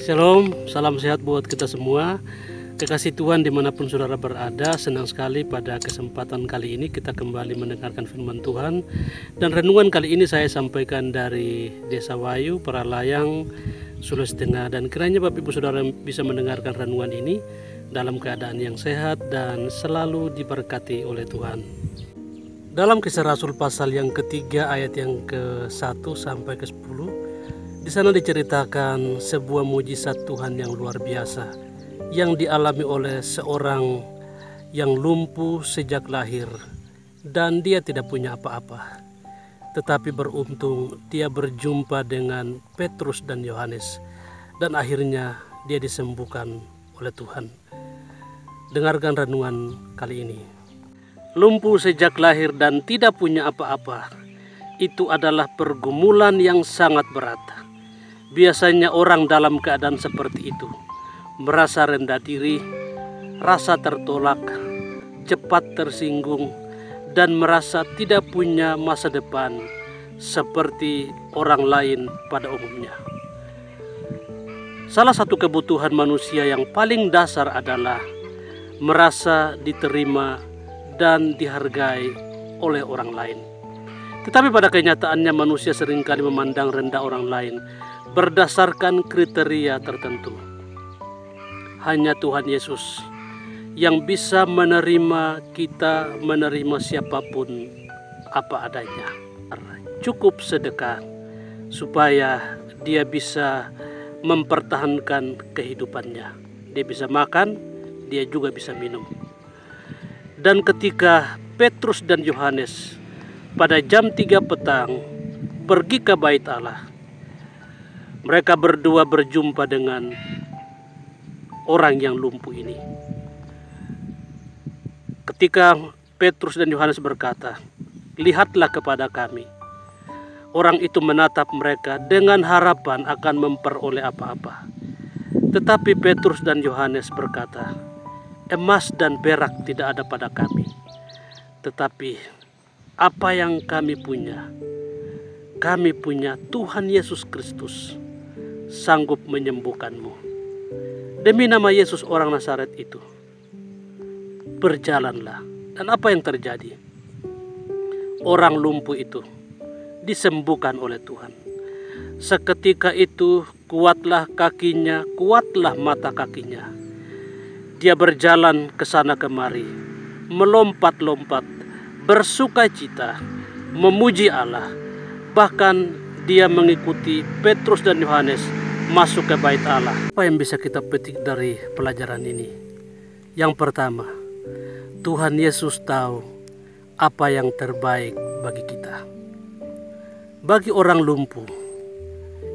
Shalom, salam sehat buat kita semua. Kekasih Tuhan dimanapun saudara berada, senang sekali pada kesempatan kali ini kita kembali mendengarkan firman Tuhan. Dan renungan kali ini saya sampaikan dari Desa Wayu, Paralayang, Sulawesi Tengah. Dan kiranya Bapak Ibu Saudara bisa mendengarkan renungan ini dalam keadaan yang sehat dan selalu diberkati oleh Tuhan. Dalam Kisah Rasul pasal yang ketiga ayat yang ke-1 sampai ke-10, di sana diceritakan sebuah mujizat Tuhan yang luar biasa yang dialami oleh seorang yang lumpuh sejak lahir dan dia tidak punya apa-apa. Tetapi beruntung dia berjumpa dengan Petrus dan Yohanes dan akhirnya dia disembuhkan oleh Tuhan. Dengarkan renungan kali ini. Lumpuh sejak lahir dan tidak punya apa-apa, itu adalah pergumulan yang sangat berat. Biasanya orang dalam keadaan seperti itu merasa rendah diri, rasa tertolak, cepat tersinggung, dan merasa tidak punya masa depan seperti orang lain pada umumnya. Salah satu kebutuhan manusia yang paling dasar adalah merasa diterima dan dihargai oleh orang lain. Tetapi pada kenyataannya manusia seringkali memandang rendah orang lain berdasarkan kriteria tertentu. Hanya Tuhan Yesus yang bisa menerima kita, menerima siapapun apa adanya. Cukup sedekah supaya dia bisa mempertahankan kehidupannya. Dia bisa makan, dia juga bisa minum. Dan ketika Petrus dan Yohanes pada jam 3 petang pergi ke bait Allah, mereka berdua berjumpa dengan orang yang lumpuh ini. Ketika Petrus dan Yohanes berkata, "Lihatlah kepada kami." Orang itu menatap mereka dengan harapan akan memperoleh apa-apa. Tetapi Petrus dan Yohanes berkata, "Emas dan perak tidak ada pada kami. Tetapi apa yang kami punya Tuhan Yesus Kristus, sanggup menyembuhkanmu." Demi nama Yesus orang Nazaret itu, berjalanlah. Dan apa yang terjadi? Orang lumpuh itu disembuhkan oleh Tuhan. Seketika itu kuatlah kakinya, kuatlah mata kakinya. Dia berjalan ke sana kemari, melompat-lompat, bersukacita, memuji Allah. Bahkan dia mengikuti Petrus dan Yohanes masuk ke bait Allah. Apa yang bisa kita petik dari pelajaran ini? Yang pertama, Tuhan Yesus tahu apa yang terbaik bagi kita. Bagi orang lumpuh,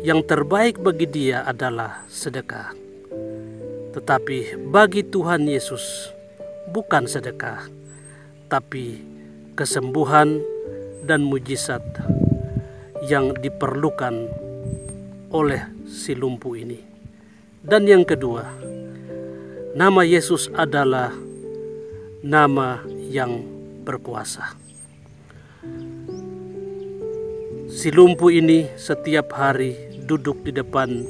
yang terbaik bagi dia adalah sedekah. Tetapi bagi Tuhan Yesus bukan sedekah, tapi kesembuhan dan mujizat yang diperlukan oleh si lumpuh ini. Dan yang kedua, nama Yesus adalah nama yang berkuasa. Si lumpuh ini setiap hari duduk di depan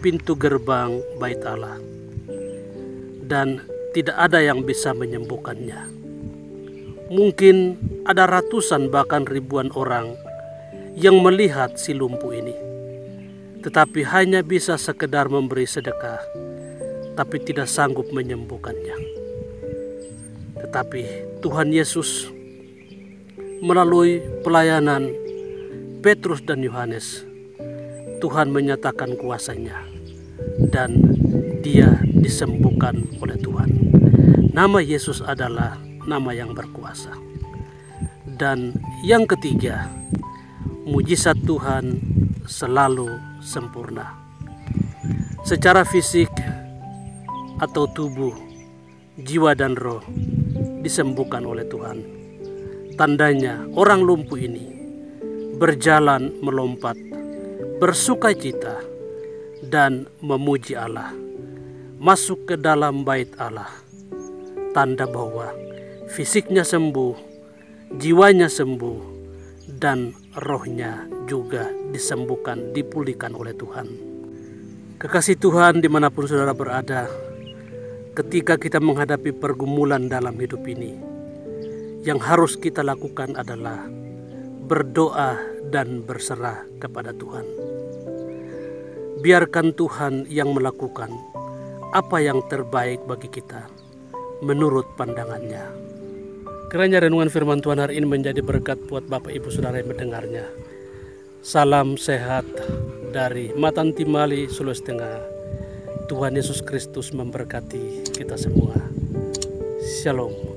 pintu gerbang bait Allah dan tidak ada yang bisa menyembuhkannya. Mungkin ada ratusan bahkan ribuan orang yang melihat si lumpuh ini, tetapi hanya bisa sekedar memberi sedekah, tapi tidak sanggup menyembuhkannya. Tetapi Tuhan Yesus melalui pelayanan Petrus dan Yohanes, Tuhan menyatakan kuasanya dan dia disembuhkan oleh Tuhan. Nama Yesus adalah nama yang berkuasa. Dan yang ketiga, mujizat Tuhan selalu sempurna. Secara fisik atau tubuh, jiwa dan roh disembuhkan oleh Tuhan. Tandanya orang lumpuh ini berjalan melompat, bersukacita dan memuji Allah, masuk ke dalam bait Allah. Tanda bahwa fisiknya sembuh, jiwanya sembuh, dan rohnya juga disembuhkan, dipulihkan oleh Tuhan. Kekasih Tuhan dimanapun saudara berada, ketika kita menghadapi pergumulan dalam hidup ini, yang harus kita lakukan adalah berdoa dan berserah kepada Tuhan. Biarkan Tuhan yang melakukan apa yang terbaik bagi kita menurut pandangannya. Kiranya renungan firman Tuhan hari ini menjadi berkat buat Bapak Ibu Saudara yang mendengarnya. Salam sehat dari Matan Timali, Sulawesi Tengah. Tuhan Yesus Kristus memberkati kita semua. Shalom.